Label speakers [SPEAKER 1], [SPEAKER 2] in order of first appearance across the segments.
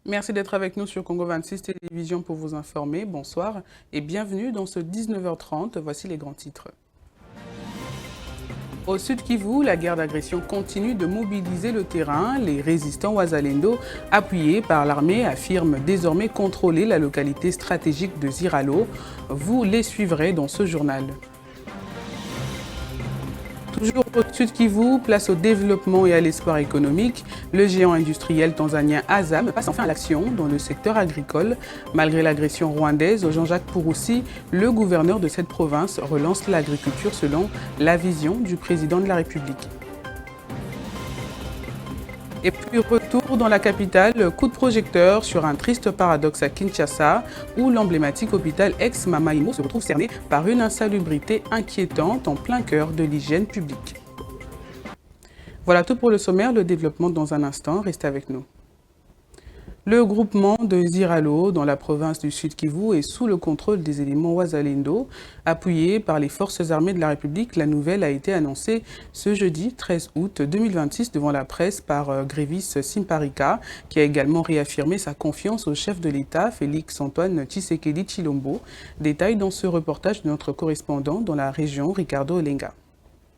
[SPEAKER 1] Merci d'être avec nous sur Congo 26 Télévision pour vous informer. Bonsoir et bienvenue dans ce 19h30. Voici les grands titres. Au Sud Kivu, la guerre d'agression continue de mobiliser le terrain. Les résistants Wazalendo, appuyés par l'armée, affirment désormais contrôler la localité stratégique de Ziralo. Vous les suivrez dans ce journal. Toujours au Sud Kivu, place au développement et à l'espoir économique. Le géant industriel tanzanien Azam passe enfin à l'action dans le secteur agricole. Malgré l'agression rwandaise, Jean-Jacques Purusi, le gouverneur de cette province, relance l'agriculture selon la vision du président de la République. Et puis retour dans la capitale, coup de projecteur sur un triste paradoxe à Kinshasa où l'emblématique hôpital ex-Mamaimo se retrouve cerné par une insalubrité inquiétante en plein cœur de l'hygiène publique. Voilà tout pour le sommaire, le développement dans un instant, restez avec nous. Le groupement de Ziralo, dans la province du Sud Kivu, est sous le contrôle des éléments Wazalendo. Appuyé par les forces armées de la République, la nouvelle a été annoncée ce jeudi 13 août 2026 devant la presse par Grévis Simparika, qui a également réaffirmé sa confiance au chef de l'État, Félix-Antoine Tshisekedi Tshilombo. Détail dans ce reportage de notre correspondant dans la région, Ricardo Olenga.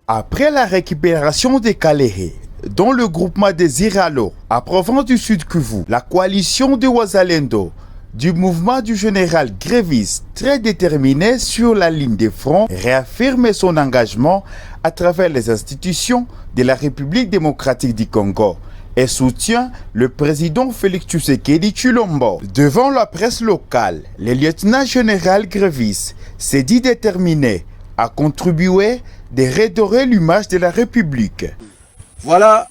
[SPEAKER 2] Après la récupération des Kalehe, dont le groupement des Ziralo, à province du Sud Kivu, la coalition de Wazalendo, du mouvement du général Grévis, très déterminé sur la ligne de front, réaffirme son engagement à travers les institutions de la République démocratique du Congo et soutient le président Félix Tshisekedi Tshilombo. Devant la presse locale, le lieutenant-général Grévis s'est dit déterminé à contribuer de redorer l'image de la République.
[SPEAKER 3] Voilà,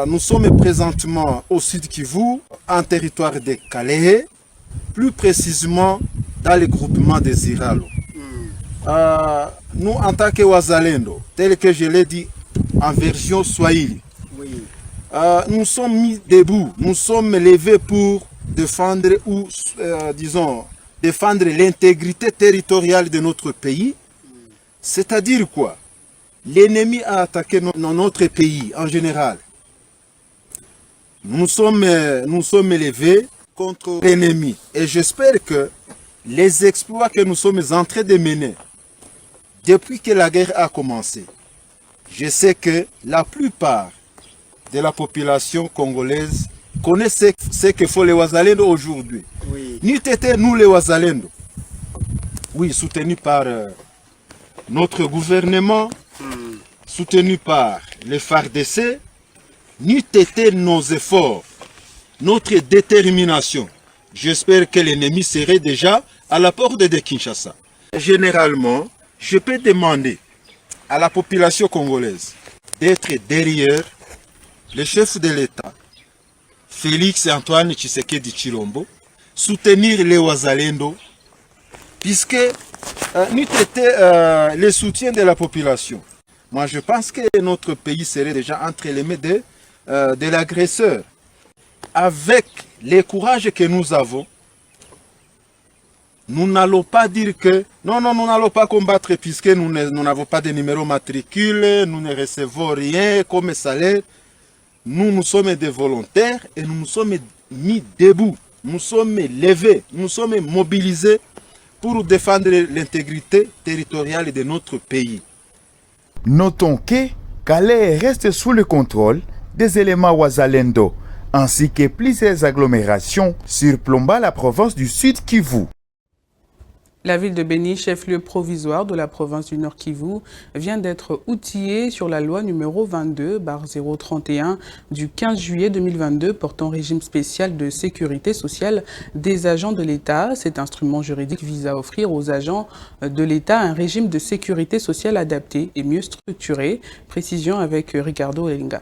[SPEAKER 3] nous sommes présentement au Sud Kivu, en territoire de Kalehe, plus précisément dans le groupement des Ziralo. Nous, en tant que Wazalendo, tel que je l'ai dit en version Swahili, nous sommes mis debout, nous sommes levés pour défendre défendre l'intégrité territoriale de notre pays. C'est-à-dire quoi? L'ennemi a attaqué notre pays en général. Nous sommes levés contre l'ennemi. Et j'espère que les exploits que nous sommes en train de mener depuis que la guerre a commencé, je sais que la plupart de la population congolaise connaît ce que font les Wazalendo aujourd'hui. N'eût été nous les Wazalendo, oui, soutenus par notre gouvernement, soutenu par les FARDC, n'eût été nos efforts, notre détermination. J'espère que l'ennemi serait déjà à la porte de Kinshasa. Généralement, je peux demander à la population congolaise d'être derrière le chef de l'État, Félix-Antoine Tshisekedi Tshilombo, soutenir les Wazalendo, puisque n'eût été le soutien de la population. Moi, je pense que notre pays serait déjà entre les mains de l'agresseur. Avec le courage que nous avons, nous n'allons pas dire que non, nous n'allons pas combattre puisque nous n'avons pas de numéro matricule, nous ne recevons rien comme salaire. Nous sommes des volontaires et nous nous sommes mis debout, nous sommes levés, nous sommes mobilisés pour défendre l'intégrité territoriale de notre pays.
[SPEAKER 2] Notons que Calais reste sous le contrôle des éléments Wazalendo, ainsi que plusieurs agglomérations surplombant la province du Sud Kivu.
[SPEAKER 1] La ville de Béni, chef-lieu provisoire de la province du Nord Kivu, vient d'être outillée sur la loi numéro 22/031 du 15 juillet 2022 portant régime spécial de sécurité sociale des agents de l'État. Cet instrument juridique vise à offrir aux agents de l'État un régime de sécurité sociale adapté et mieux structuré. Précision avec Ricardo Olenga.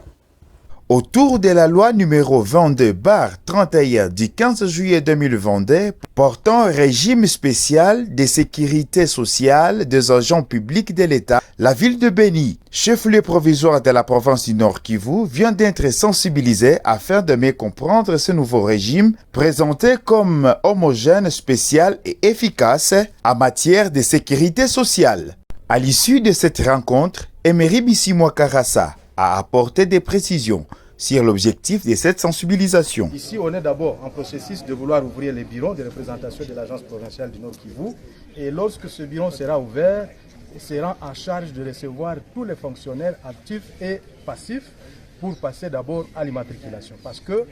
[SPEAKER 2] Autour de la loi numéro 22/31 du 15 juillet 2022 portant régime spécial de sécurité sociale des agents publics de l'État, la ville de Béni, chef-lieu provisoire de la province du Nord Kivu, vient d'être sensibilisée afin de mieux comprendre ce nouveau régime présenté comme homogène, spécial et efficace en matière de sécurité sociale. À l'issue de cette rencontre, Emery Bissimo Karassa a apporté des précisions sur l'objectif de cette sensibilisation.
[SPEAKER 4] Ici, on est d'abord en processus de vouloir ouvrir les bureaux de représentation de l'Agence provinciale du Nord Kivu. Et lorsque ce bureau sera ouvert, il sera en charge de recevoir tous les fonctionnaires actifs et passifs pour passer d'abord à l'immatriculation. Parce que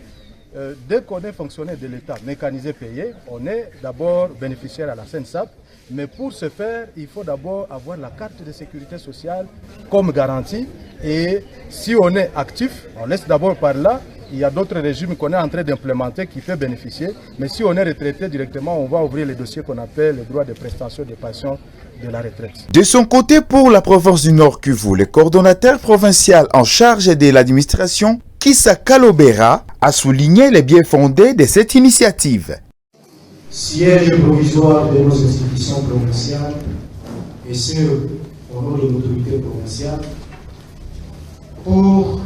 [SPEAKER 4] dès qu'on est fonctionnaire de l'État mécanisé payé, on est d'abord bénéficiaire à la SENSAP. Mais pour ce faire, il faut d'abord avoir la carte de sécurité sociale comme garantie. Et si on est actif, on laisse d'abord par là. Il y a d'autres régimes qu'on est en train d'implémenter qui peuvent bénéficier. Mais si on est retraité directement, on va ouvrir les dossiers qu'on appelle le droit de prestation de pension de la retraite.
[SPEAKER 2] De son côté, pour la province du Nord Kivu, le coordonnateur provincial en charge de l'administration, Kissa Kalobera, a souligné les biens fondés de cette initiative.
[SPEAKER 5] Siège provisoire de nos institutions provinciales et ce, au nom de l'autorité provinciale, pour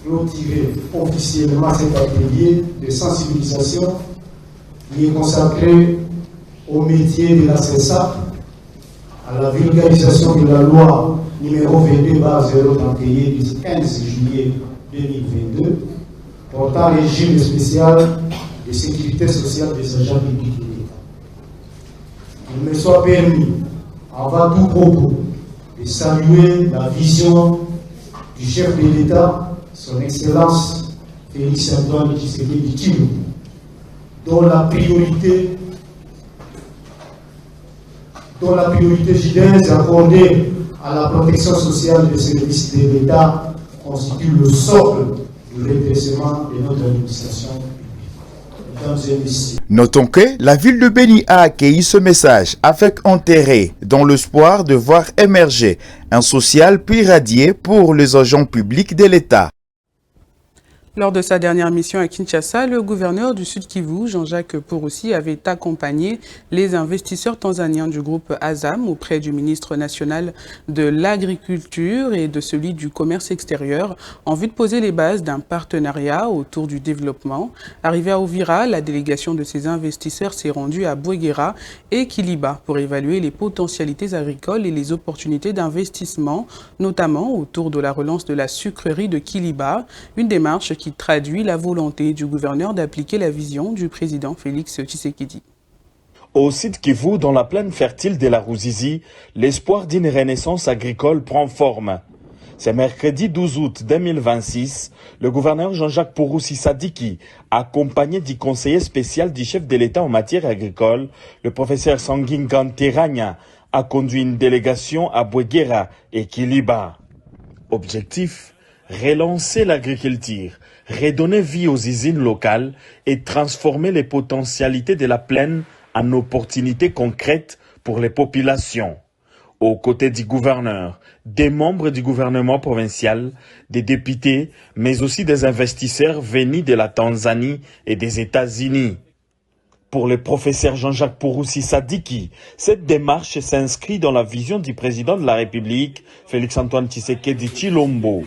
[SPEAKER 5] clôturer officiellement cet atelier de sensibilisation qui est consacré au métier de la CESAP, à la vulgarisation de la loi numéro 22/031 du 15 juillet 2022 portant régime spécial de sécurité sociale des agents publics de l'État. Il me soit permis, avant tout propos, de saluer la vision du chef de l'État, son Excellence Félix Antoine Tshisekedi Tshilombo, dont la priorité gidaise accordée à la protection sociale des services de l'État constitue le socle du redressement de notre administration.
[SPEAKER 2] Notons que la ville de Beni a accueilli ce message avec intérêt dans l'espoir de voir émerger un social plus radié pour les agents publics de l'État.
[SPEAKER 1] Lors de sa dernière mission à Kinshasa, le gouverneur du Sud Kivu, Jean-Jacques Purusi, avait accompagné les investisseurs tanzaniens du groupe Azam auprès du ministre national de l'Agriculture et de celui du Commerce extérieur en vue de poser les bases d'un partenariat autour du développement. Arrivé à Uvira, la délégation de ces investisseurs s'est rendue à Bouéguéra et Kiliba pour évaluer les potentialités agricoles et les opportunités d'investissement, notamment autour de la relance de la sucrerie de Kiliba, une démarche qui traduit la volonté du gouverneur d'appliquer la vision du président Félix Tshisekedi.
[SPEAKER 6] Au Sud Kivu, dans la plaine fertile de la Ruzizi, l'espoir d'une renaissance agricole prend forme. C'est mercredi 12 août 2026, le gouverneur Jean-Jacques Purusi Sadiki, accompagné du conseiller spécial du chef de l'État en matière agricole, le professeur Sanguin Kanteragna, a conduit une délégation à Bouéguéra et Kiliba. Objectif: relancer l'agriculture, redonner vie aux usines locales et transformer les potentialités de la plaine en opportunités concrètes pour les populations. Aux côtés du gouverneur, des membres du gouvernement provincial, des députés, mais aussi des investisseurs venus de la Tanzanie et des États-Unis. Pour le professeur Jean-Jacques Purusi Sadiki, cette démarche s'inscrit dans la vision du président de la République, Félix-Antoine Tshisekedi Tshilombo,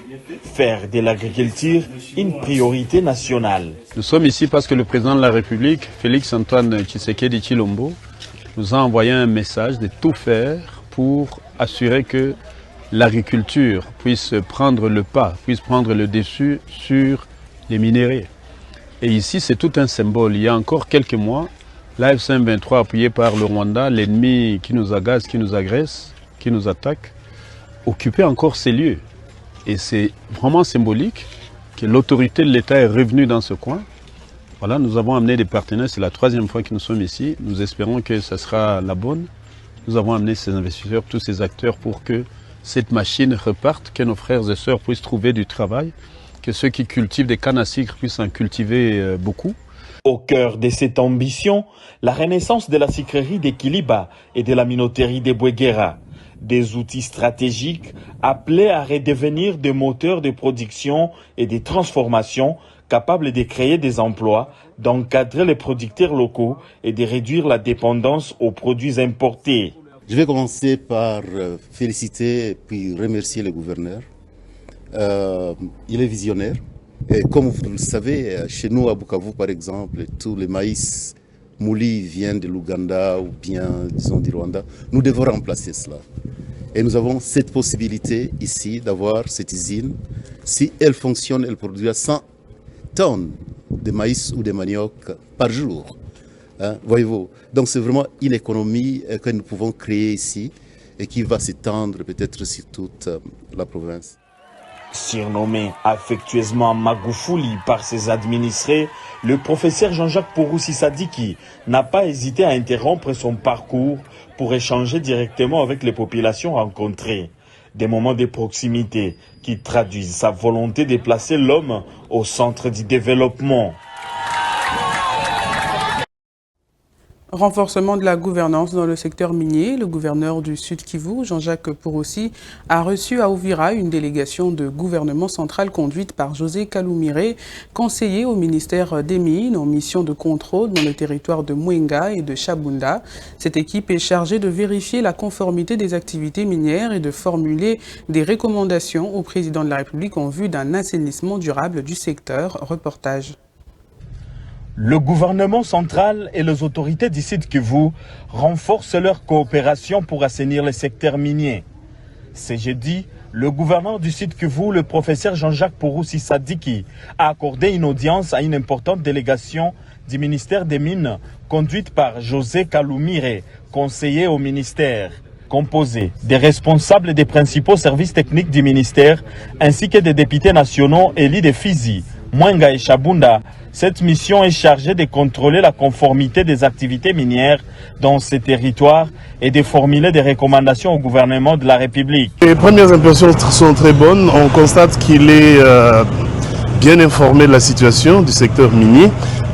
[SPEAKER 6] faire de l'agriculture une priorité nationale.
[SPEAKER 7] Nous sommes ici parce que le président de la République, Félix-Antoine Tshisekedi Tshilombo, nous a envoyé un message de tout faire pour assurer que l'agriculture puisse prendre le pas, puisse prendre le dessus sur les minéraux. Et ici, c'est tout un symbole. Il y a encore quelques mois, l'AFC M23, appuyé par le Rwanda, l'ennemi qui nous agace, qui nous agresse, qui nous attaque, occupait encore ces lieux. Et c'est vraiment symbolique que l'autorité de l'État est revenue dans ce coin. Voilà, nous avons amené des partenaires, c'est la 3e fois que nous sommes ici. Nous espérons que ce sera la bonne. Nous avons amené ces investisseurs, tous ces acteurs pour que cette machine reparte, que nos frères et sœurs puissent trouver du travail, que ceux qui cultivent des cannes à sucre puissent en cultiver beaucoup.
[SPEAKER 6] Au cœur de cette ambition, la renaissance de la sucrerie de Kiliba et de la minoterie de Bouéguéra. Des outils stratégiques appelés à redevenir des moteurs de production et de transformation capables de créer des emplois, d'encadrer les producteurs locaux et de réduire la dépendance aux produits importés.
[SPEAKER 8] Je vais commencer par féliciter puis remercier le gouverneur. Il est visionnaire. Et comme vous le savez, chez nous à Bukavu par exemple, tous les maïs mouli viennent de l'Ouganda ou bien disons du Rwanda. Nous devons remplacer cela. Et nous avons cette possibilité ici d'avoir cette usine. Si elle fonctionne, elle produira 100 tonnes de maïs ou de manioc par jour. Hein, voyez-vous. Donc c'est vraiment une économie que nous pouvons créer ici et qui va s'étendre peut-être sur toute la province.
[SPEAKER 6] Surnommé affectueusement Magoufouli par ses administrés, le professeur Jean-Jacques Pouroussi Sadiki n'a pas hésité à interrompre son parcours pour échanger directement avec les populations rencontrées. Des moments de proximité qui traduisent sa volonté de placer l'homme au centre du développement.
[SPEAKER 1] Renforcement de la gouvernance dans le secteur minier. Le gouverneur du Sud Kivu, Jean-Jacques Pouroussi, a reçu à Uvira une délégation de gouvernement central conduite par José Kaloumire, conseiller au ministère des Mines en mission de contrôle dans le territoire de Mwenga et de Chabunda. Cette équipe est chargée de vérifier la conformité des activités minières et de formuler des recommandations au président de la République en vue d'un assainissement durable du secteur. Reportage.
[SPEAKER 6] Le gouvernement central et les autorités du Sud Kivu renforcent leur coopération pour assainir le secteur minier. Ce jeudi, le gouverneur du Sud Kivu, le professeur Jean-Jacques Pouroussi Sadiki, a accordé une audience à une importante délégation du ministère des Mines, conduite par José Kaloumire, conseiller au ministère. Composé des responsables des principaux services techniques du ministère, ainsi que des députés nationaux élus de Fizi, Mwenga et Chabunda, cette mission est chargée de contrôler la conformité des activités minières dans ces territoires et de formuler des recommandations au gouvernement de la République.
[SPEAKER 9] Les premières impressions sont très bonnes. On constate qu'il est bien informé de la situation du secteur minier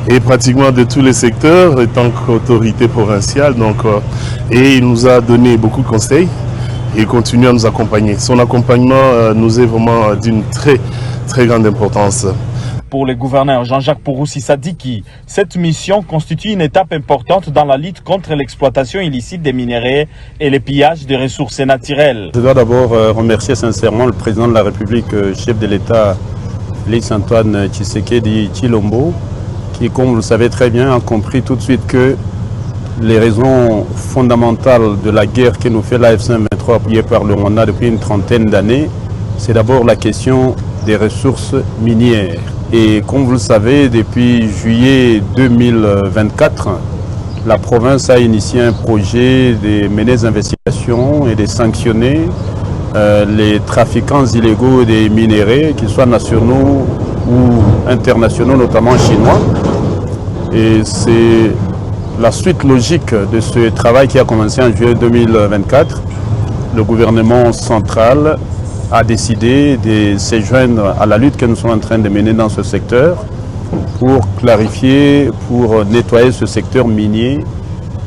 [SPEAKER 9] et pratiquement de tous les secteurs en tant qu'autorité provinciale. Et il nous a donné beaucoup de conseils et continue à nous accompagner. Son accompagnement nous est vraiment d'une très grande importance.
[SPEAKER 6] Pour le gouverneur Jean-Jacques Pouroussi Sadiki, cette mission constitue une étape importante dans la lutte contre l'exploitation illicite des minerais et le pillage des ressources naturelles.
[SPEAKER 7] Je dois d'abord remercier sincèrement le président de la République, chef de l'État, Félix Antoine Tshisekedi Tshilombo, qui, comme vous le savez très bien, a compris tout de suite que les raisons fondamentales de la guerre que nous fait l'AF-23 appuyée par le Rwanda depuis une trentaine d'années, c'est d'abord la question des ressources minières. Et comme vous le savez, depuis juillet 2024, la province a initié un projet de mener des investigations et de sanctionner les trafiquants illégaux des minéraux, qu'ils soient nationaux ou internationaux, notamment chinois. Et c'est la suite logique de ce travail qui a commencé en juillet 2024. Le gouvernement central a décidé de se joindre à la lutte que nous sommes en train de mener dans ce secteur pour clarifier, pour nettoyer ce secteur minier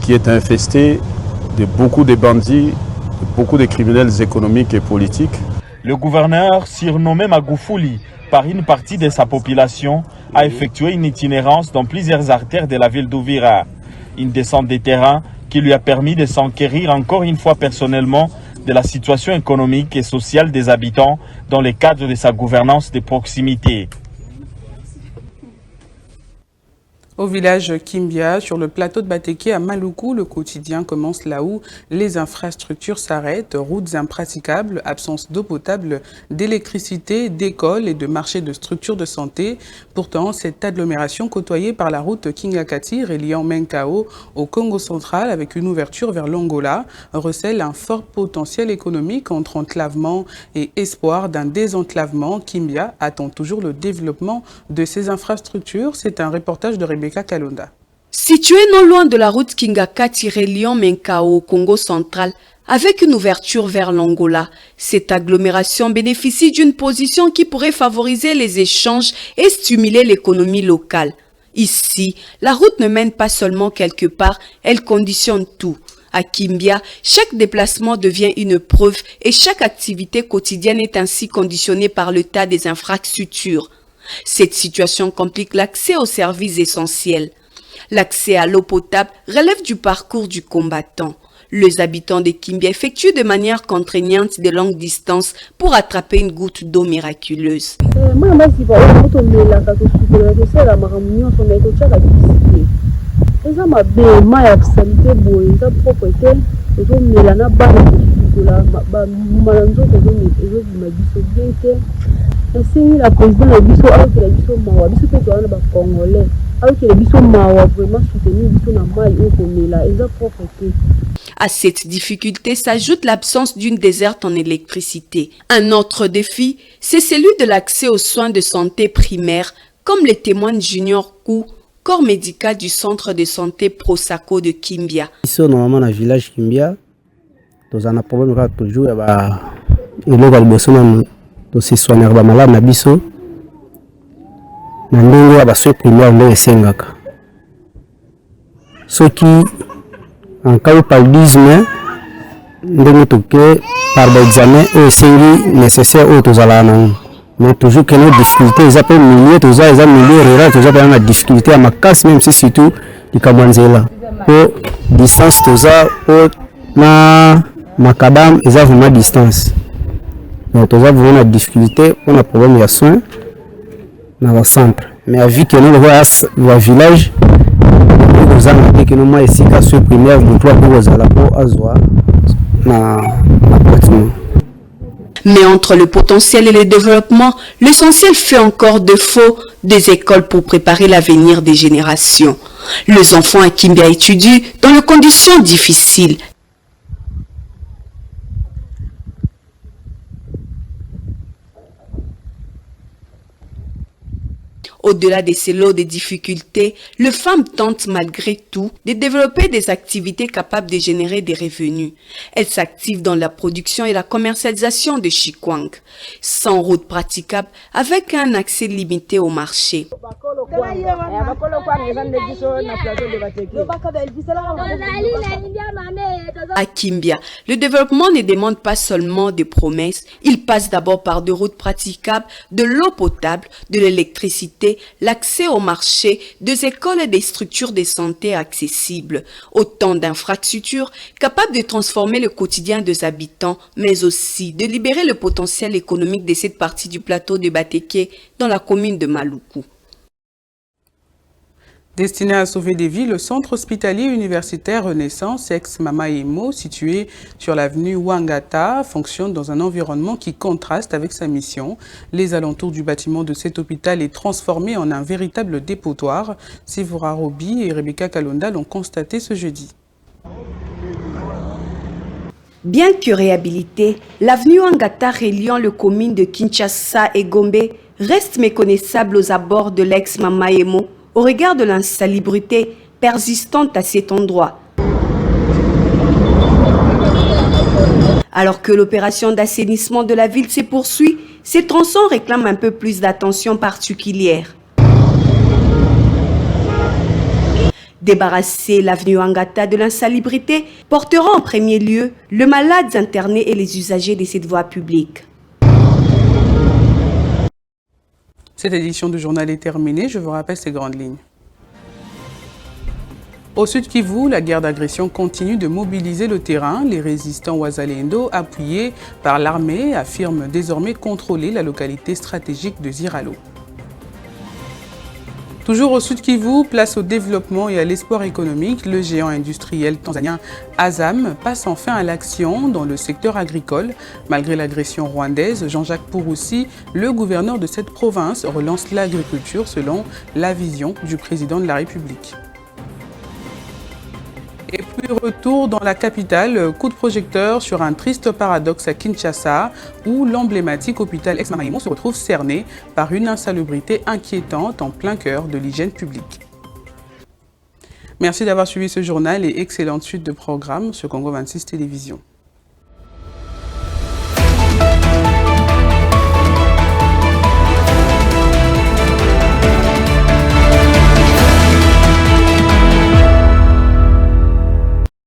[SPEAKER 7] qui est infesté de beaucoup de bandits, de beaucoup de criminels économiques et politiques.
[SPEAKER 6] Le gouverneur, surnommé Magoufouli par une partie de sa population, a effectué une itinérance dans plusieurs artères de la ville d'Uvira. Une descente des terrains qui lui a permis de s'enquérir encore une fois personnellement de la situation économique et sociale des habitants dans le cadre de sa gouvernance de proximité.
[SPEAKER 1] Au village Kimbia, sur le plateau de Bateke à Maluku, le quotidien commence là où les infrastructures s'arrêtent, routes impraticables, absence d'eau potable, d'électricité, d'écoles et de marchés de structures de santé. Pourtant, cette agglomération côtoyée par la route Kingakati reliant Menkao au Congo central avec une ouverture vers l'Angola recèle un fort potentiel économique entre enclavement et espoir d'un désenclavement. Kimbia attend toujours le développement de ces infrastructures. C'est un reportage de Rebecca Kalonda.
[SPEAKER 10] Situé non loin de la route Kingakati reliant Menkao au Congo central, avec une ouverture vers l'Angola, cette agglomération bénéficie d'une position qui pourrait favoriser les échanges et stimuler l'économie locale. Ici, la route ne mène pas seulement quelque part, elle conditionne tout. À Kimbia, chaque déplacement devient une preuve et chaque activité quotidienne est ainsi conditionnée par l'état des infrastructures. Cette situation complique l'accès aux services essentiels. L'accès à l'eau potable relève du parcours du combattant. Les habitants de Kimbia effectuent de manière contraignante de longues distances pour attraper une goutte d'eau miraculeuse.
[SPEAKER 11] la malanzo que bien que c'est la présidente la biso avec la biso mawa biso pe toana ba congolais avec la biso mawa vraiment soutenir biso na mai au komela eza propre que.
[SPEAKER 10] À cette difficulté s'ajoute l'absence d'une desserte en électricité. Un autre défi, c'est celui de l'accès aux soins de santé primaires, comme le témoigne Junior Kou, corps médical du centre de santé Prosaco de Kimbia.
[SPEAKER 12] Ici, normalement, dans le village Kimbia, nous avons un problème toujours. Il y a des soins de soigner les malades, na biso. Nous avons des soins primaires, nous avons ceux qui, en cas de paludisme, nous avons par l'examen et c'est nécessaire aux tous. Mais toujours que nos difficultés, ils appellent milieu, tous ça, ils ont milieu rural, tous ça, ils ont la difficulté à ma casse, même si surtout les Kabanzela. Pour distance, tous ça, pour ma cadam, ils ont vraiment distance. Donc tous ça, ils ont la difficulté, on a problème de soins dans le centre. Mais à vie que nous voyons le village, nous avons dit que nous avons ici qu'à ce primaire, nous avons pour aux alapos à Zoa, na bâtiment.
[SPEAKER 10] Mais entre le potentiel et le développement, l'essentiel fait encore défaut des écoles pour préparer l'avenir des générations. Les enfants à Kimbia étudient dans des conditions difficiles. Au-delà de ces lots de difficultés, les femmes tentent malgré tout de développer des activités capables de générer des revenus. Elles s'activent dans la production et la commercialisation de chikwang, sans route praticable, avec un accès limité au marché. À Kimbia, le développement ne demande pas seulement des promesses, il passe d'abord par des routes praticables, de l'eau potable, de l'électricité, l'accès au marché, des écoles et des structures de santé accessibles, autant d'infrastructures capables de transformer le quotidien des habitants, mais aussi de libérer le potentiel économique de cette partie du plateau de Bateke dans la commune de Maluku.
[SPEAKER 1] Destiné à sauver des vies, le centre hospitalier universitaire Renaissance ex-Mama Emo, situé sur l'avenue Wangata, fonctionne dans un environnement qui contraste avec sa mission. Les alentours du bâtiment de cet hôpital est transformé en un véritable dépotoir. Sivora Robi et Rebecca Kalonda l'ont constaté ce jeudi.
[SPEAKER 10] Bien que réhabilitée, l'avenue Wangata reliant les communes de Kinshasa et Gombe reste méconnaissable aux abords de l'ex-Mama Emo, au regard de l'insalubrité persistante à cet endroit. Alors que l'opération d'assainissement de la ville se poursuit, ces tronçons réclament un peu plus d'attention particulière. Débarrasser l'avenue Wangata de l'insalubrité portera en premier lieu les malades internés et les usagers de cette voie publique.
[SPEAKER 1] Cette édition du journal est terminée. Je vous rappelle ces grandes lignes. Au sud Kivu, la guerre d'agression continue de mobiliser le terrain. Les résistants Wazalendo, appuyés par l'armée, affirment désormais contrôler la localité stratégique de Ziralo. Toujours au sud Kivu, place au développement et à l'espoir économique, le géant industriel tanzanien Azam passe enfin à l'action dans le secteur agricole. Malgré l'agression rwandaise, Jean-Jacques Pouroussi, le gouverneur de cette province, relance l'agriculture selon la vision du président de la République. Et puis retour dans la capitale, coup de projecteur sur un triste paradoxe à Kinshasa où l'emblématique hôpital ex-Mama Emo se retrouve cerné par une insalubrité inquiétante en plein cœur de l'hygiène publique. Merci d'avoir suivi ce journal et excellente suite de programmes sur Congo 26 Télévision.